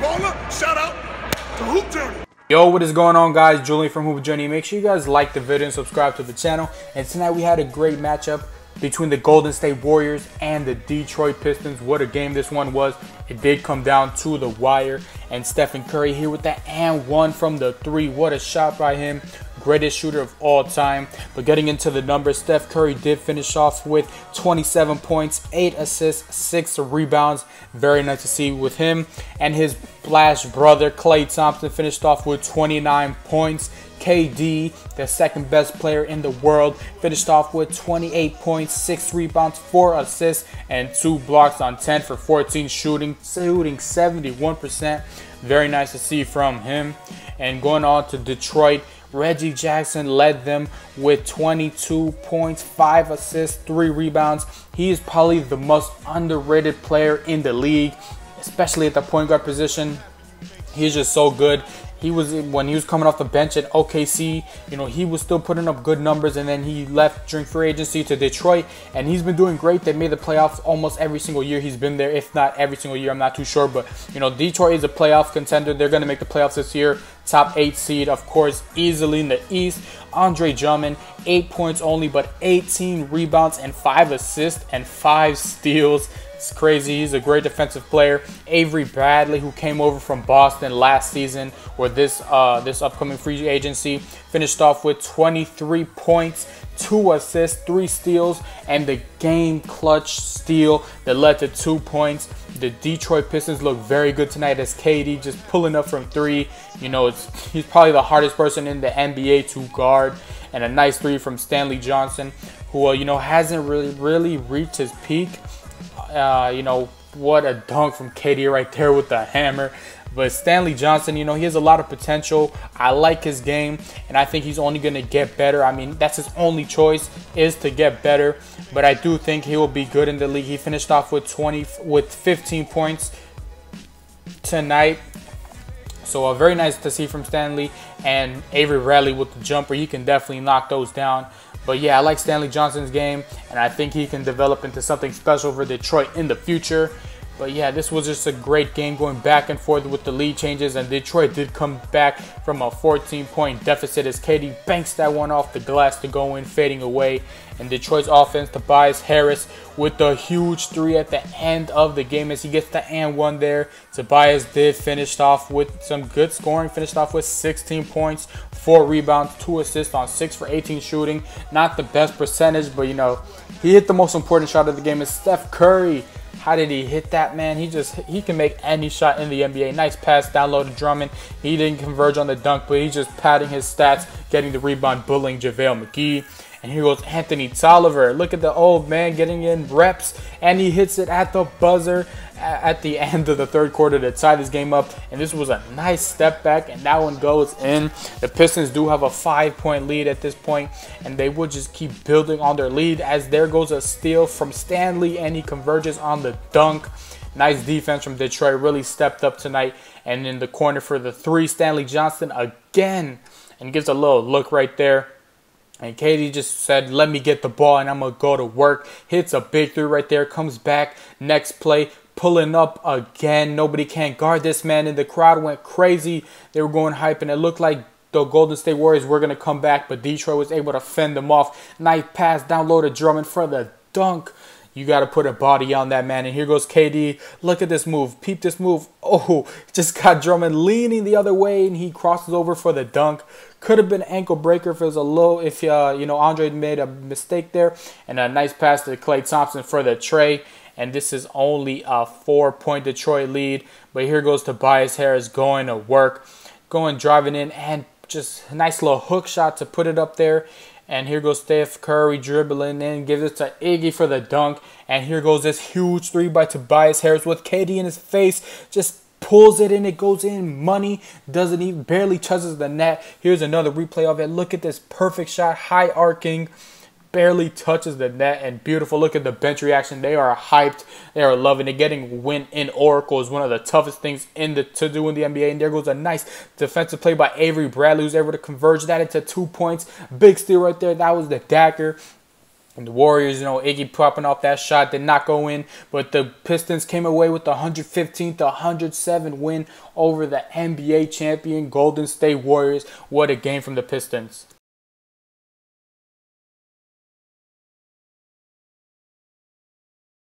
baller. Shout out to Hoop Journey. Yo, what is going on, guys? Julian from Hoop Journey. Make sure you guys like the video and subscribe to the channel. And tonight we had a great matchup between the Golden State Warriors and the Detroit Pistons. What a game this one was. It did come down to the wire. And Stephen Curry here with that and one from the three. What a shot by him. Greatest shooter of all time. But getting into the numbers, Steph Curry did finish off with 27 points, 8 assists, 6 rebounds. Very nice to see with him. And his Flash brother, Klay Thompson, finished off with 29 points. KD, the second best player in the world, finished off with 28 points, 6 rebounds, 4 assists, and 2 blocks on 10 for 14 shooting 71%. Very nice to see from him. And going on to Detroit, Reggie Jackson led them with 22 points, 5 assists, 3 rebounds. He is probably the most underrated player in the league, especially at the point guard position. He's just so good. When he was coming off the bench at OKC, you know, he was still putting up good numbers, and then he left during free agency to Detroit, and he's been doing great. They made the playoffs almost every single year he's been there, if not every single year. I'm not too sure, but you know, Detroit is a playoff contender. They're going to make the playoffs this year. Top 8 seed, of course, easily in the East. Andre Drummond, 8 points only, but 18 rebounds and 5 assists and 5 steals. It's crazy. He's a great defensive player. Avery Bradley, who came over from Boston last season or this upcoming free agency, finished off with 23 points, 2 assists, 3 steals, and the game clutch steal that led to 2 points. The Detroit Pistons look very good tonight as KD just pulling up from 3. You know, he's probably the hardest person in the NBA to guard. And a nice 3 from Stanley Johnson, who you know, hasn't really reached his peak. You know, what a dunk from KD right there with the hammer. But Stanley Johnson, you know, he has a lot of potential. I like his game, and I think he's only going to get better. I mean, that's his only choice, is to get better. But I do think he will be good in the league. He finished off with 15 points tonight. So very nice to see from Stanley. And Avery Bradley with the jumper. He can definitely knock those down. But yeah, I like Stanley Johnson's game, and I think he can develop into something special for Detroit in the future. But yeah, this was just a great game, going back and forth with the lead changes, and Detroit did come back from a 14-point deficit as KD banks that one off the glass to go in, fading away. And Detroit's offense, Tobias Harris with the huge 3 at the end of the game as he gets the and one there. Tobias did finish off with some good scoring, finished off with 16 points, 4 rebounds, 2 assists on 6 for 18 shooting. Not the best percentage, but you know, he hit the most important shot of the game. Is Steph Curry. How did he hit that, man? He can make any shot in the NBA. Nice pass down low to Drummond. He didn't converge on the dunk, but he's just padding his stats, getting the rebound, bullying JaVale McGee. And here goes Anthony Tolliver. Look at the old man getting in reps, and he hits it at the buzzer at the end of the third quarter to tie this game up. And this was a nice step back, and that one goes in. The Pistons do have a 5-point lead at this point, and they will just keep building on their lead as there goes a steal from Stanley, and he converges on the dunk. Nice defense from Detroit, really stepped up tonight. And in the corner for the 3, Stanley Johnson again, and gives a little look right there. And KD just said, let me get the ball and I'm going to go to work. Hits a big 3 right there, comes back, next play, pulling up again. Nobody can guard this man, and the crowd went crazy. They were going hype, and it looked like the Golden State Warriors were going to come back, but Detroit was able to fend them off. Nice pass down low to Drummond for the dunk. You got to put a body on that, man. And here goes KD. Look at this move. Peep this move. Oh, just got Drummond leaning the other way, and he crosses over for the dunk. Could have been an ankle breaker if it was a low, if you know, Andre made a mistake there. And a nice pass to Klay Thompson for the tray. And this is only a 4-point Detroit lead. But here goes Tobias Harris going to work, driving in, and just a nice little hook shot to put it up there. And here goes Steph Curry dribbling in, gives it to Iggy for the dunk. And here goes this huge 3 by Tobias Harris with KD in his face. Just pulls it in, it goes in, money, doesn't even, barely touches the net. Here's another replay of it. Look at this perfect shot, high arcing, barely touches the net, and beautiful. Look at the bench reaction. They are hyped. They are loving it. Getting a win in Oracle is one of the toughest things to do in the NBA. And there goes a nice defensive play by Avery Bradley, who's able to converge that into 2 points. Big steal right there. That was the dagger. And the Warriors, you know, Iggy popping off that shot did not go in, but the Pistons came away with the 115-107 win over the NBA champion Golden State Warriors. What a game from the Pistons.